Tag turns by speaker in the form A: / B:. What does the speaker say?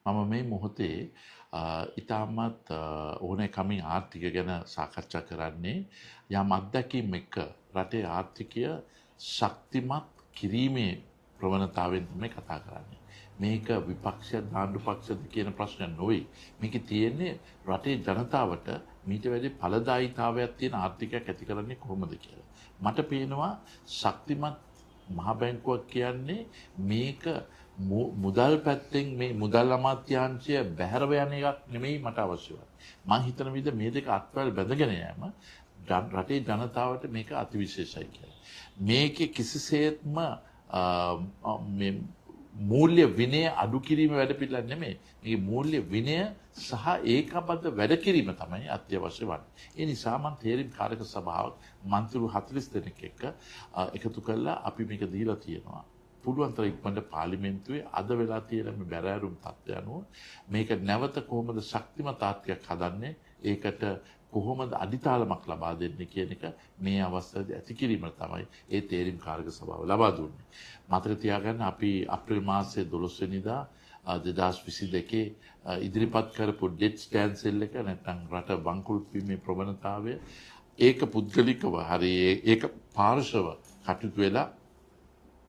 A: මම මේ මොහොතේ ඉතාමත් ඕනෑකමින් ආර්ථික ගැන සාකච්ඡා කරන්නේ යම් අත්දැකීම් එක්ක රටේ ආර්ථිකය ශක්තිමත් කිරීමේ ප්‍රවණතාවෙන් තමයි කතා කරන්නේ. මේක විපක්ෂ ආණ්ඩු පක්ෂද කියන ප්‍රශ්නයක් නොවේ. මේකේ තියෙන්නේ රටේ ජනතාවට මීට වැඩි ඵලදායීතාවයක් තියෙන ආර්ථිකයක් ඇති කරන්නේ කොහොමද කියලා. මට පේනවා ශක්තිමත් මහ බැංකුවක් කියන්නේ මේක මුදල් පැත්තෙන් මේ මුදල් අමාත්‍යාංශය බැහැරව යන එකක් නෙමෙයි මට අවශ්‍ය වෙන්නේ. මම හිතන විදිහ මේ දෙක අත්වල බැඳගෙන යෑම රටේ ජනතාවට මේක අතිවිශේෂයි කියලා. මේකේ කිසිසේත්ම මේ මූල්‍ය විනය අඩු කිරීම වැඩ පිළිවෙල නෙමෙයි. මේ මූල්‍ය විනය සහ ඒකබද්ධ වැඩ කිරීම තමයි අත්‍යවශ්‍ය වන්නේ. ඒ නිසා මම තේරීම් කාරක සභාවක් මන්ත්‍රීවරු 40 දෙනෙක් එක්ක එකතු කරලා අපි මේක දීලා තියෙනවා. පුළුවන් තරම් ඉක්මනට පාර්ලිමේන්තුවේ අද වෙලා තියෙන මේ බැරෑරුම් තත්ත්වය අනුව මේක නැවත කොහොමද ශක්තිමත් ආර්ථිකයක් හදන්නේ, ඒකට කොහොමද අඩිතාලමක් ලබා දෙන්නේ කියන එක මේ අවස්ථාවේදී ඇති කිරීම තමයි ඒ තේරීම් කාරක සභාව ලබා දුන්නේ. මතක තියාගන්න අපි අප්‍රේල් මාසයේ 12 වෙනිදා 2022 ඉදිරිපත් කරපු ඩෙට් ස්ටෑන්ඩ් එක නැත්නම් රට බංකුලුත් වීමේ ප්‍රවණතාවය ඒක පුද්ගලිකව හරි ඒක පාර්ශව කටයුතු වෙලා